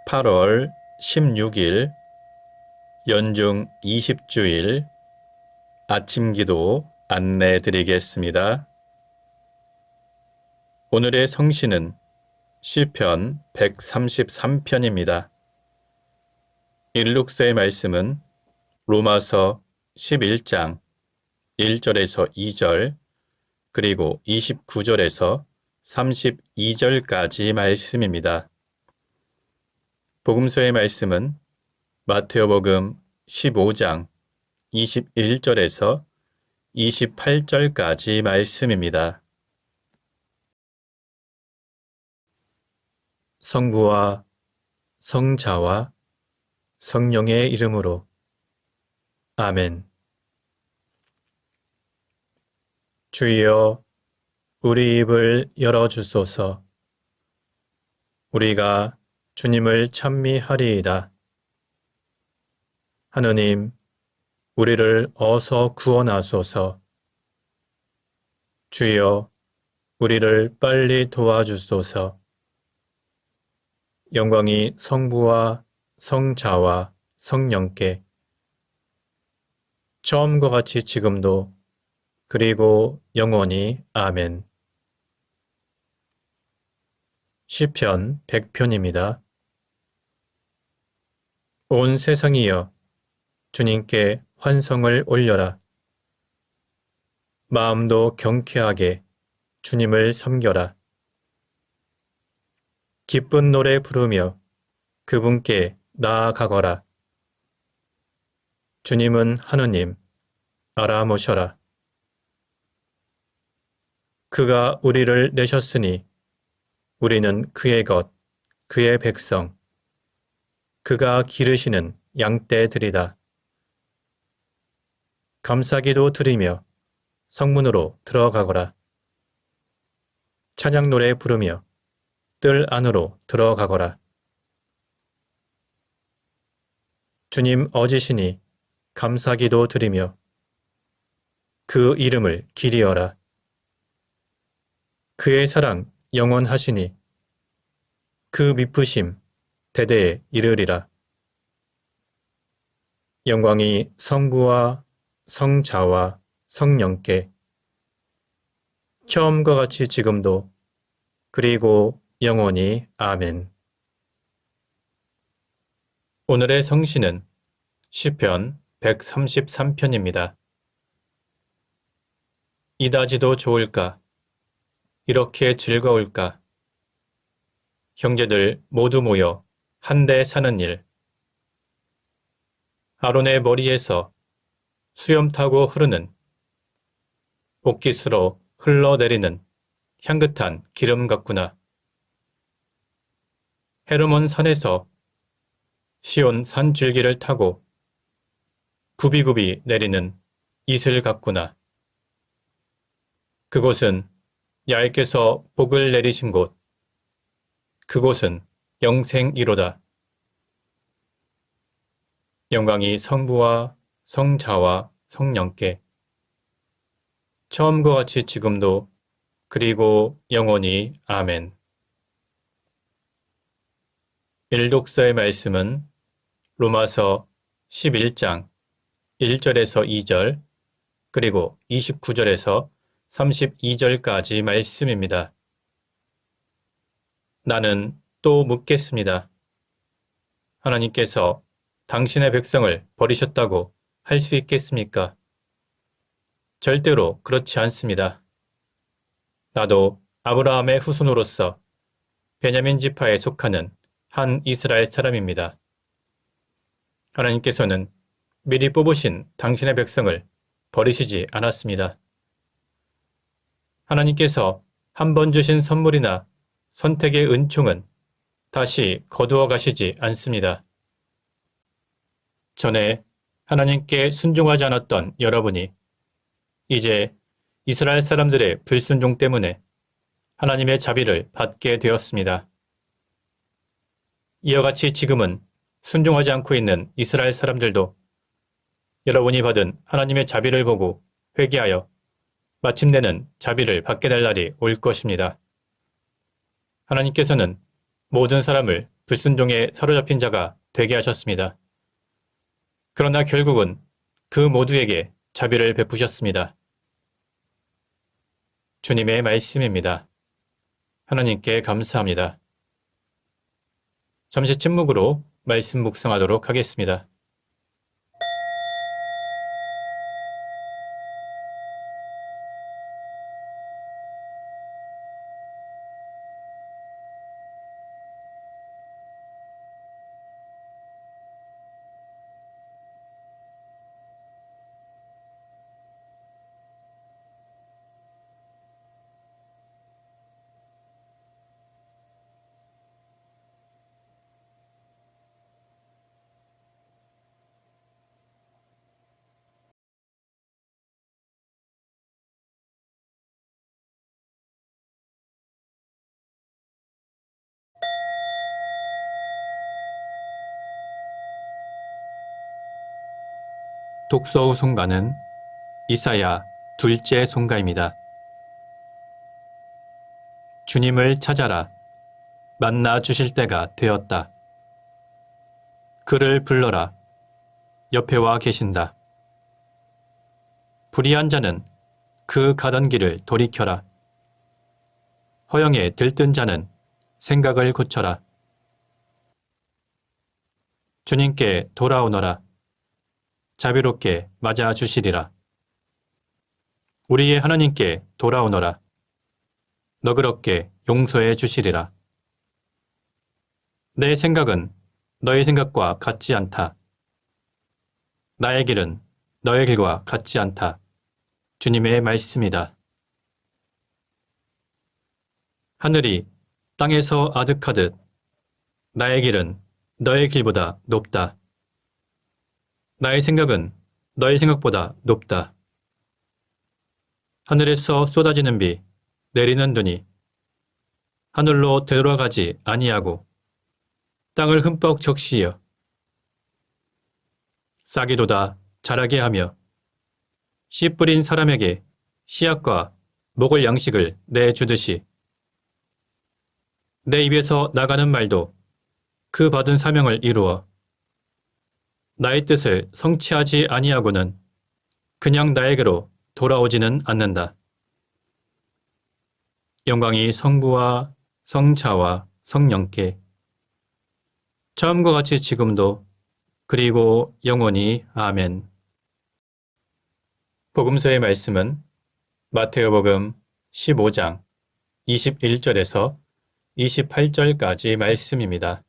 8월 16일 연중 20주일 아침기도 안내 드리겠습니다. 오늘의 성시는 시편 133편입니다. 일룩서의 말씀은 로마서 11장 1절에서 2절 그리고 29절에서 32절까지 말씀입니다. 복음서의 말씀은 마테오복음 15장 21절에서 28절까지 말씀입니다. 성부와 성자와 성령의 이름으로 아멘. 주여, 우리 입을 열어주소서. 우리가 주님을 찬미하리이다. 하느님, 우리를 어서 구원하소서. 주여, 우리를 빨리 도와주소서. 영광이 성부와 성자와 성령께 처음과 같이 지금도 그리고 영원히 아멘. 시편 100편입니다. 온 세상이여 주님께 환성을 올려라. 마음도 경쾌하게 주님을 섬겨라. 기쁜 노래 부르며 그분께 나아가거라. 주님은 하느님, 알아모셔라. 그가 우리를 내셨으니 우리는 그의 것, 그의 백성, 그가 기르시는 양떼들이다. 감사기도 드리며 성문으로 들어가거라. 찬양 노래 부르며 뜰 안으로 들어가거라. 주님 어지시니 감사기도 드리며 그 이름을 기리어라. 그의 사랑 영원하시니 그 미쁘심 대대에 이르리라. 영광이 성부와 성자와 성령께 처음과 같이 지금도 그리고 영원히 아멘. 오늘의 성시는 시편 133편입니다. 이다지도 좋을까? 이렇게 즐거울까? 형제들 모두 모여 한데 사는 일. 아론의 머리에서 수염 타고 흐르는 옷깃으로 흘러내리는 향긋한 기름 같구나. 헤르몬 산에서 시온 산줄기를 타고 굽이굽이 내리는 이슬 같구나. 그곳은 야훼께서 복을 내리신 곳, 그곳은 영생이로다. 영광이 성부와 성자와 성령께 처음과 같이 지금도 그리고 영원히 아멘. 일독서의 말씀은 로마서 11장 1절에서 2절 그리고 29절에서 32절까지 말씀입니다. 나는 또 묻겠습니다. 하나님께서 당신의 백성을 버리셨다고 할 수 있겠습니까? 절대로 그렇지 않습니다. 나도 아브라함의 후손으로서 베냐민 지파에 속하는 한 이스라엘 사람입니다. 하나님께서는 미리 뽑으신 당신의 백성을 버리시지 않았습니다. 하나님께서 한 번 주신 선물이나 선택의 은총은 다시 거두어 가시지 않습니다. 전에 하나님께 순종하지 않았던 여러분이 이제 이스라엘 사람들의 불순종 때문에 하나님의 자비를 받게 되었습니다. 이와 같이 지금은 순종하지 않고 있는 이스라엘 사람들도 여러분이 받은 하나님의 자비를 보고 회개하여 마침내는 자비를 받게 될 날이 올 것입니다. 하나님께서는 모든 사람을 불순종에 사로잡힌 자가 되게 하셨습니다. 그러나 결국은 그 모두에게 자비를 베푸셨습니다. 주님의 말씀입니다. 하나님께 감사합니다. 잠시 침묵으로 말씀 묵상하도록 하겠습니다. 독서 후 송가는 이사야 둘째 송가입니다. 주님을 찾아라. 만나 주실 때가 되었다. 그를 불러라. 옆에 와 계신다. 불의한 자는 그 가던 길을 돌이켜라. 허영에 들뜬 자는 생각을 고쳐라. 주님께 돌아오너라. 자비롭게 맞아 주시리라. 우리의 하나님께 돌아오너라. 너그럽게 용서해 주시리라. 내 생각은 너의 생각과 같지 않다. 나의 길은 너의 길과 같지 않다. 주님의 말씀이다. 하늘이 땅에서 아득하듯 나의 길은 너의 길보다 높다. 나의 생각은 너의 생각보다 높다. 하늘에서 쏟아지는 비, 내리는 눈이 하늘로 되돌아가지 아니하고 땅을 흠뻑 적시어 싹이 돋아 자라게 하며 씨 뿌린 사람에게 씨앗과 먹을 양식을 내주듯이 내 입에서 나가는 말도 그 받은 사명을 이루어 나의 뜻을 성취하지 아니하고는 그냥 나에게로 돌아오지는 않는다. 영광이 성부와 성자와 성령께 처음과 같이 지금도 그리고 영원히 아멘. 복음서의 말씀은 마테오복음 15장 21절에서 28절까지 말씀입니다.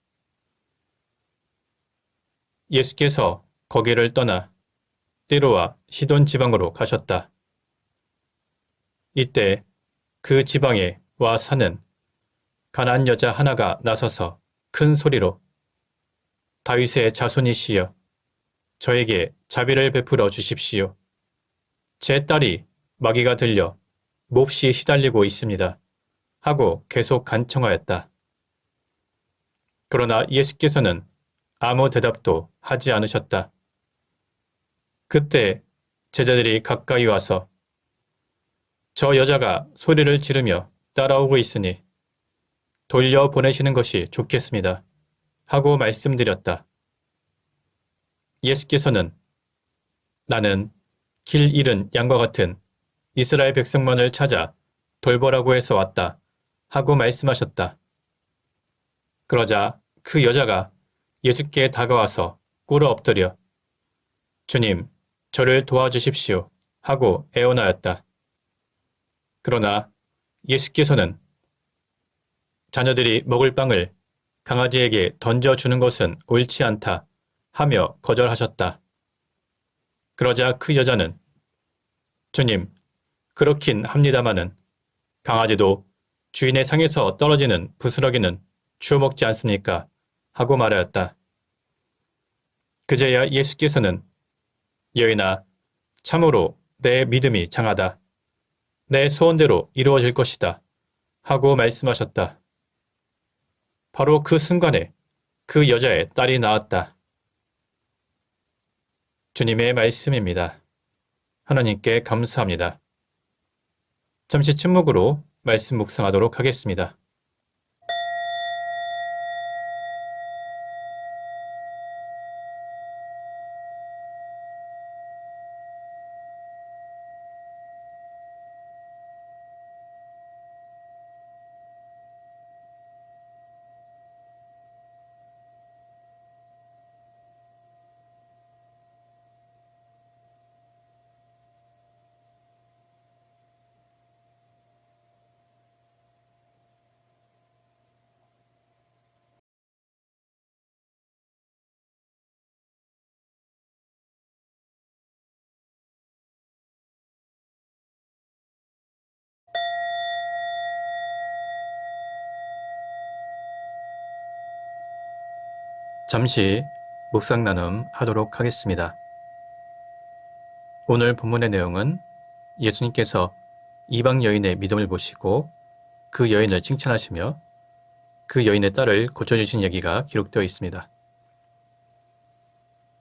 예수께서 거기를 떠나 띠로와 시돈 지방으로 가셨다. 이때 그 지방에 와 사는 가나안 여자 하나가 나서서 큰 소리로 다윗의 자손이시여 저에게 자비를 베풀어 주십시오. 제 딸이 마귀가 들려 몹시 시달리고 있습니다. 하고 계속 간청하였다. 그러나 예수께서는 아무 대답도 하지 않으셨다. 그때 제자들이 가까이 와서 저 여자가 소리를 지르며 따라오고 있으니 돌려보내시는 것이 좋겠습니다. 하고 말씀드렸다. 예수께서는 나는 길 잃은 양과 같은 이스라엘 백성만을 찾아 돌보라고 해서 왔다. 하고 말씀하셨다. 그러자 그 여자가 예수께 다가와서 꿇어 엎드려 주님, 저를 도와주십시오. 하고 애원하였다. 그러나 예수께서는 자녀들이 먹을 빵을 강아지에게 던져주는 것은 옳지 않다 하며 거절하셨다. 그러자 그 여자는 주님, 그렇긴 합니다마는 강아지도 주인의 상에서 떨어지는 부스러기는 주워 먹지 않습니까? 하고 말하였다. 그제야 예수께서는 여인아, 참으로 내 믿음이 장하다. 내 소원대로 이루어질 것이다. 하고 말씀하셨다. 바로 그 순간에 그 여자의 딸이 나았다. 주님의 말씀입니다. 하나님께 감사합니다. 잠시 침묵으로 말씀 묵상하도록 하겠습니다. 잠시 묵상 나눔 하도록 하겠습니다. 오늘 본문의 내용은 예수님께서 이방 여인의 믿음을 보시고 그 여인을 칭찬하시며 그 여인의 딸을 고쳐주신 얘기가 기록되어 있습니다.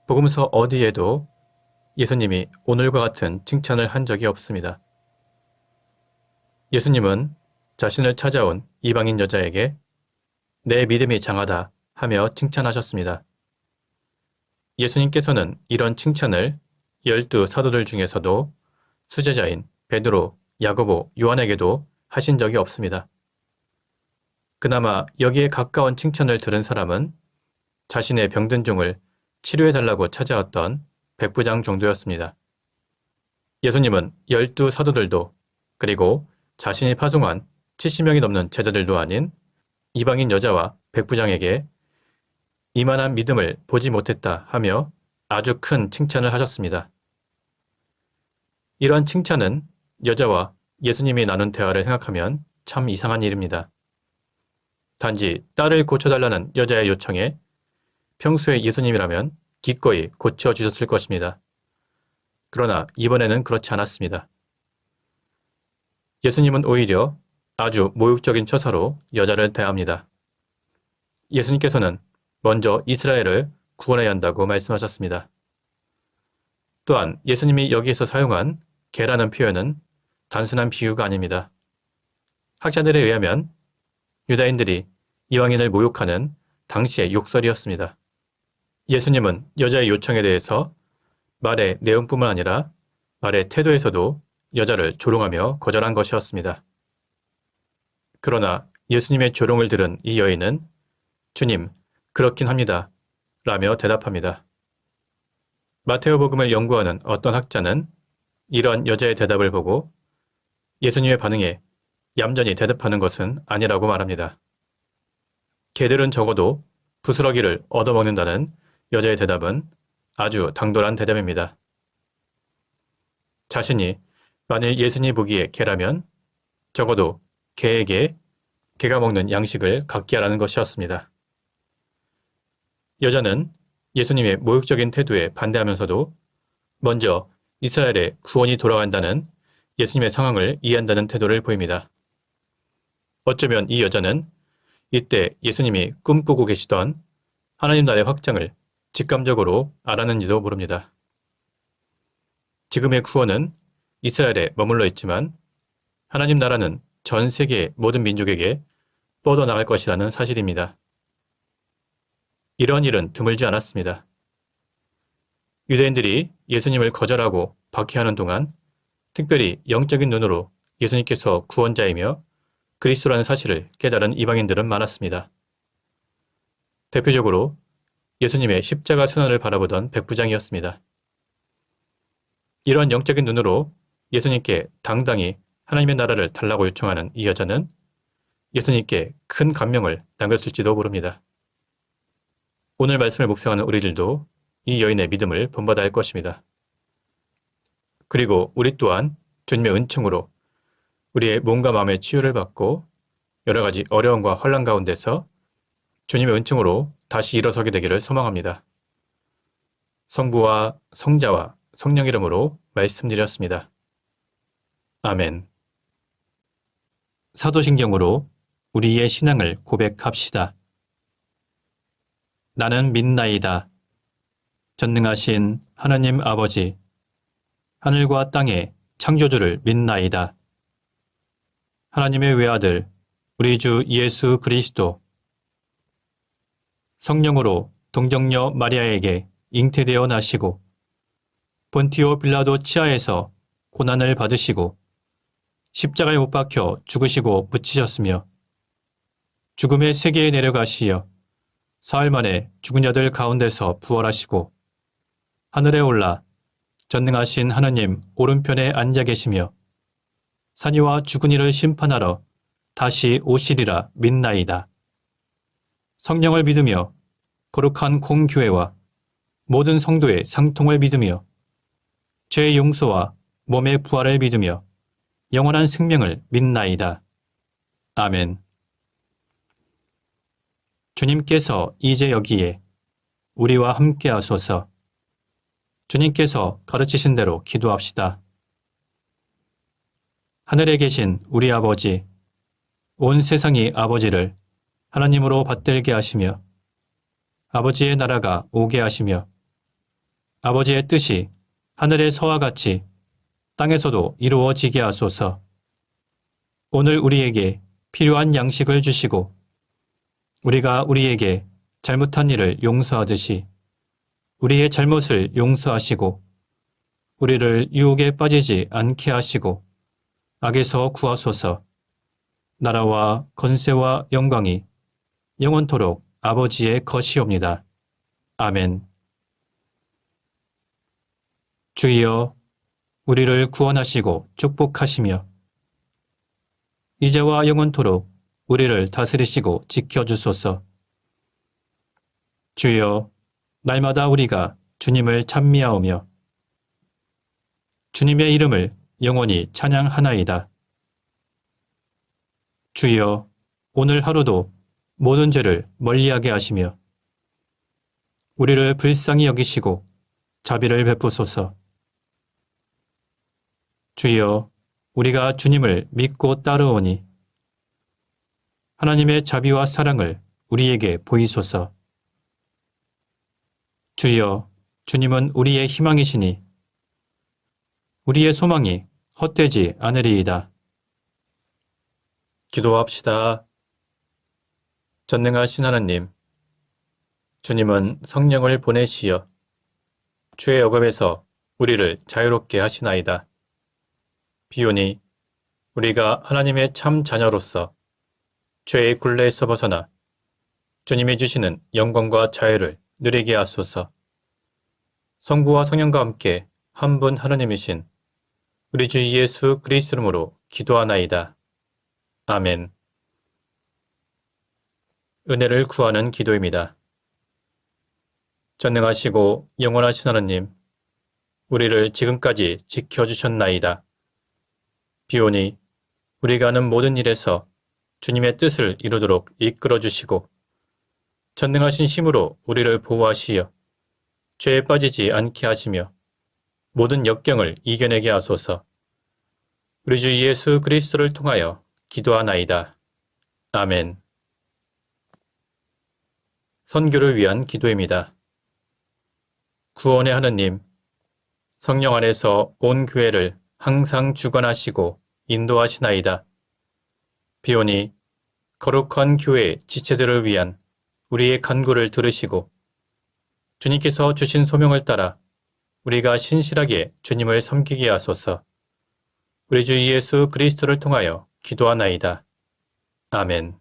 복음서 어디에도 예수님이 오늘과 같은 칭찬을 한 적이 없습니다. 예수님은 자신을 찾아온 이방인 여자에게 내 믿음이 장하다 하며 칭찬하셨습니다. 예수님께서는 이런 칭찬을 12 사도들 중에서도 수제자인 베드로, 야고보, 요한에게도 하신 적이 없습니다. 그나마 여기에 가까운 칭찬을 들은 사람은 자신의 병든 종을 치료해달라고 찾아왔던 백부장 정도였습니다. 예수님은 12 사도들도 그리고 자신이 파송한 70명이 넘는 제자들도 아닌 이방인 여자와 백부장에게 이만한 믿음을 보지 못했다 하며 아주 큰 칭찬을 하셨습니다. 이러한 칭찬은 여자와 예수님이 나눈 대화를 생각하면 참 이상한 일입니다. 단지 딸을 고쳐달라는 여자의 요청에 평소에 예수님이라면 기꺼이 고쳐주셨을 것입니다. 그러나 이번에는 그렇지 않았습니다. 예수님은 오히려 아주 모욕적인 처사로 여자를 대합니다. 예수님께서는 먼저 이스라엘을 구원해야 한다고 말씀하셨습니다. 또한 예수님이 여기에서 사용한 개라는 표현은 단순한 비유가 아닙니다. 학자들에 의하면 유다인들이 이방인을 모욕하는 당시의 욕설이었습니다. 예수님은 여자의 요청에 대해서 말의 내용뿐만 아니라 말의 태도에서도 여자를 조롱하며 거절한 것이었습니다. 그러나 예수님의 조롱을 들은 이 여인은 주님, 그렇긴 합니다. 라며 대답합니다. 마테오복음을 연구하는 어떤 학자는 이런 여자의 대답을 보고 예수님의 반응에 얌전히 대답하는 것은 아니라고 말합니다. 개들은 적어도 부스러기를 얻어먹는다는 여자의 대답은 아주 당돌한 대답입니다. 자신이 만일 예수님이 보기에 개라면 적어도 개에게 개가 먹는 양식을 갖게 하라는 것이었습니다. 여자는 예수님의 모욕적인 태도에 반대하면서도 먼저 이스라엘의 구원이 돌아간다는 예수님의 상황을 이해한다는 태도를 보입니다. 어쩌면 이 여자는 이때 예수님이 꿈꾸고 계시던 하나님 나라의 확장을 직감적으로 알았는지도 모릅니다. 지금의 구원은 이스라엘에 머물러 있지만 하나님 나라는 전 세계의 모든 민족에게 뻗어나갈 것이라는 사실입니다. 이런 일은 드물지 않았습니다. 유대인들이 예수님을 거절하고 박해하는 동안 특별히 영적인 눈으로 예수님께서 구원자이며 그리스도라는 사실을 깨달은 이방인들은 많았습니다. 대표적으로 예수님의 십자가 순환을 바라보던 백부장이었습니다. 이러한 영적인 눈으로 예수님께 당당히 하나님의 나라를 달라고 요청하는 이 여자는 예수님께 큰 감명을 남겼을지도 모릅니다. 오늘 말씀을 묵상하는 우리들도 이 여인의 믿음을 본받아야 할 것입니다. 그리고 우리 또한 주님의 은총으로 우리의 몸과 마음의 치유를 받고 여러 가지 어려움과 환난 가운데서 주님의 은총으로 다시 일어서게 되기를 소망합니다. 성부와 성자와 성령 이름으로 말씀드렸습니다. 아멘. 사도신경으로 우리의 신앙을 고백합시다. 나는 믿나이다. 전능하신 하나님 아버지, 하늘과 땅의 창조주를 믿나이다. 하나님의 외아들, 우리 주 예수 그리스도, 성령으로 동정녀 마리아에게 잉태되어 나시고 본티오 빌라도 치하에서 고난을 받으시고 십자가에 못 박혀 죽으시고 묻히셨으며 죽음의 세계에 내려가시어 사흘 만에 죽은 자들 가운데서 부활하시고 하늘에 올라 전능하신 하느님 오른편에 앉아 계시며 산이와 죽은 이를 심판하러 다시 오시리라 믿나이다. 성령을 믿으며 거룩한 공교회와 모든 성도의 상통을 믿으며 죄의 용서와 몸의 부활을 믿으며 영원한 생명을 믿나이다. 아멘. 주님께서 이제 여기에 우리와 함께 하소서. 주님께서 가르치신 대로 기도합시다. 하늘에 계신 우리 아버지, 온 세상이 아버지를 하나님으로 받들게 하시며 아버지의 나라가 오게 하시며 아버지의 뜻이 하늘에서와 같이 땅에서도 이루어지게 하소서. 오늘 우리에게 필요한 양식을 주시고 우리가 우리에게 잘못한 일을 용서하듯이 우리의 잘못을 용서하시고 우리를 유혹에 빠지지 않게 하시고 악에서 구하소서. 나라와 권세와 영광이 영원토록 아버지의 것이옵니다. 아멘. 주여, 우리를 구원하시고 축복하시며 이제와 영원토록 우리를 다스리시고 지켜주소서. 주여, 날마다 우리가 주님을 찬미하오며 주님의 이름을 영원히 찬양하나이다. 주여, 오늘 하루도 모든 죄를 멀리하게 하시며 우리를 불쌍히 여기시고 자비를 베푸소서. 주여, 우리가 주님을 믿고 따르오니 하나님의 자비와 사랑을 우리에게 보이소서. 주여, 주님은 우리의 희망이시니 우리의 소망이 헛되지 않으리이다. 기도합시다. 전능하신 하나님, 주님은 성령을 보내시어 죄의 억압에서 우리를 자유롭게 하시나이다. 비오니 우리가 하나님의 참 자녀로서 죄의 굴레에서 벗어나 주님이 주시는 영광과 자유를 누리게 하소서. 성부와 성령과 함께 한 분 하나님이신 우리 주 예수 그리스도 이름으로 기도하나이다. 아멘. 은혜를 구하는 기도입니다. 전능하시고 영원하신 하나님, 우리를 지금까지 지켜주셨나이다. 비오니 우리가 하는 모든 일에서 주님의 뜻을 이루도록 이끌어 주시고 전능하신 힘으로 우리를 보호하시어 죄에 빠지지 않게 하시며 모든 역경을 이겨내게 하소서. 우리 주 예수 그리스도를 통하여 기도하나이다. 아멘. 선교를 위한 기도입니다. 구원의 하느님, 성령 안에서 온 교회를 항상 주관하시고 인도하시나이다. 비오니 거룩한 교회 지체들을 위한 우리의 간구를 들으시고 주님께서 주신 소명을 따라 우리가 신실하게 주님을 섬기게 하소서. 우리 주 예수 그리스도를 통하여 기도하나이다. 아멘.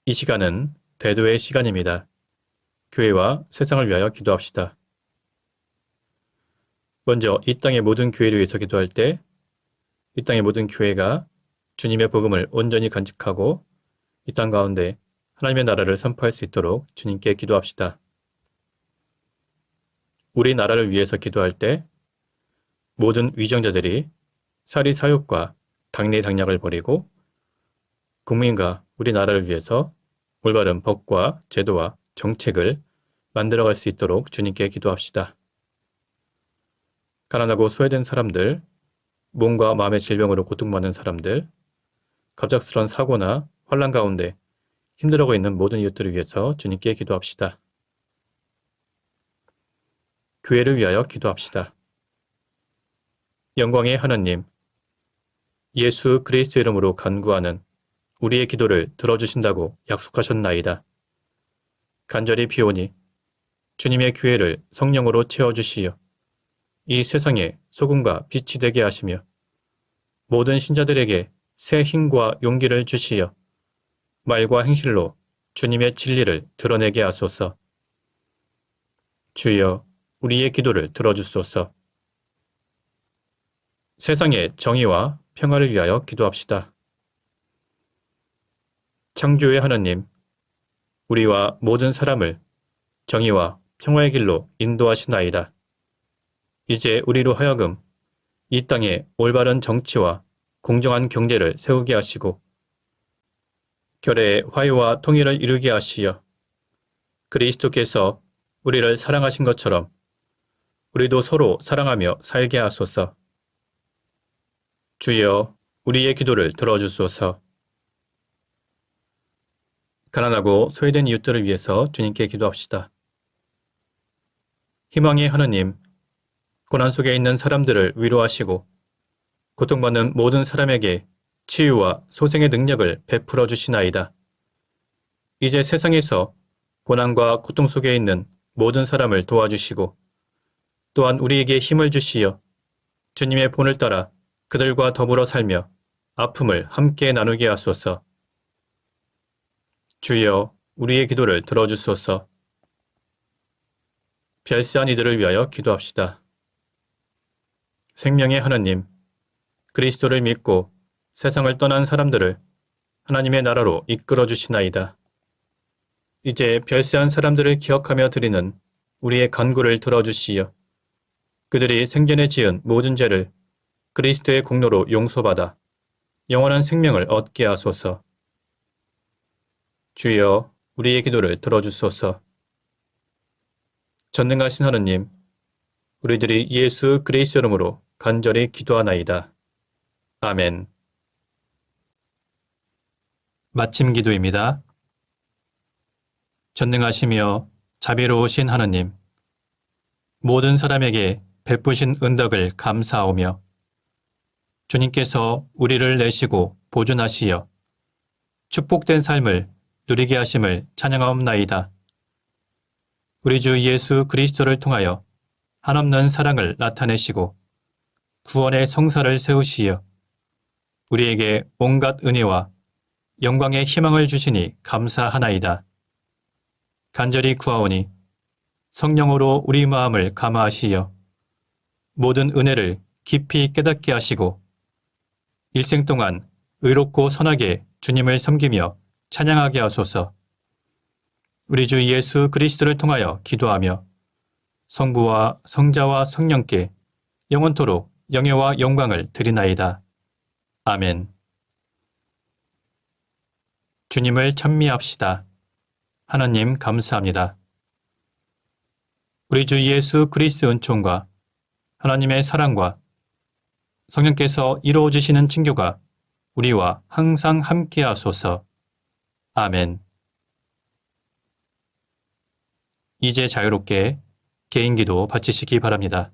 이 시간은 대도의 시간입니다. 교회와 세상을 위하여 기도합시다. 먼저 이 땅의 모든 교회를 위해서 기도할 때 이 땅의 모든 교회가 주님의 복음을 온전히 간직하고 이 땅 가운데 하나님의 나라를 선포할 수 있도록 주님께 기도합시다. 우리나라를 위해서 기도할 때 모든 위정자들이 사리사욕과 당리당략을 버리고 국민과 우리나라를 위해서 올바른 법과 제도와 정책을 만들어갈 수 있도록 주님께 기도합시다. 가난하고 소외된 사람들, 몸과 마음의 질병으로 고통받는 사람들, 갑작스러운 사고나 환난 가운데 힘들어하고 있는 모든 이웃들을 위해서 주님께 기도합시다. 교회를 위하여 기도합시다. 영광의 하나님, 예수 그리스도 이름으로 간구하는 우리의 기도를 들어주신다고 약속하셨나이다. 간절히 비오니 주님의 교회를 성령으로 채워주시어 이 세상에 소금과 빛이 되게 하시며 모든 신자들에게 새 힘과 용기를 주시어 말과 행실로 주님의 진리를 드러내게 하소서. 주여, 우리의 기도를 들어주소서. 세상의 정의와 평화를 위하여 기도합시다. 창조의 하나님, 우리와 모든 사람을 정의와 평화의 길로 인도하시나이다. 이제 우리로 하여금 이 땅에 올바른 정치와 공정한 경제를 세우게 하시고 결의의 화해와 통일을 이루게 하시어 그리스도께서 우리를 사랑하신 것처럼 우리도 서로 사랑하며 살게 하소서. 주여, 우리의 기도를 들어주소서. 가난하고 소외된 이웃들을 위해서 주님께 기도합시다. 희망의 하느님, 고난 속에 있는 사람들을 위로하시고 고통받는 모든 사람에게 치유와 소생의 능력을 베풀어 주시나이다. 이제 세상에서 고난과 고통 속에 있는 모든 사람을 도와주시고 또한 우리에게 힘을 주시어 주님의 본을 따라 그들과 더불어 살며 아픔을 함께 나누게 하소서. 주여, 우리의 기도를 들어주소서. 별세한 이들을 위하여 기도합시다. 생명의 하나님, 그리스도를 믿고 세상을 떠난 사람들을 하나님의 나라로 이끌어 주시나이다. 이제 별세한 사람들을 기억하며 드리는 우리의 간구를 들어주시어 그들이 생전에 지은 모든 죄를 그리스도의 공로로 용서받아 영원한 생명을 얻게 하소서. 주여, 우리의 기도를 들어주소서. 전능하신 하느님, 우리들이 예수 그리스도 이름으로 간절히 기도하나이다. 아멘. 마침 기도입니다. 전능하시며 자비로우신 하느님, 모든 사람에게 베푸신 은덕을 감사하오며 주님께서 우리를 내시고 보존하시어 축복된 삶을 누리게 하심을 찬양하옵나이다. 우리 주 예수 그리스도를 통하여 한없는 사랑을 나타내시고 구원의 성사를 세우시어 우리에게 온갖 은혜와 영광의 희망을 주시니 감사하나이다. 간절히 구하오니 성령으로 우리 마음을 감화하시어 모든 은혜를 깊이 깨닫게 하시고 일생 동안 의롭고 선하게 주님을 섬기며 찬양하게 하소서. 우리 주 예수 그리스도를 통하여 기도하며 성부와 성자와 성령께 영원토록 영예와 영광을 드리나이다. 아멘. 주님을 찬미합시다. 하나님 감사합니다. 우리 주 예수 그리스도의 은총과 하나님의 사랑과 성령께서 이루어 주시는 친교가 우리와 항상 함께 하소서. 아멘. 이제 자유롭게 개인기도 바치시기 바랍니다.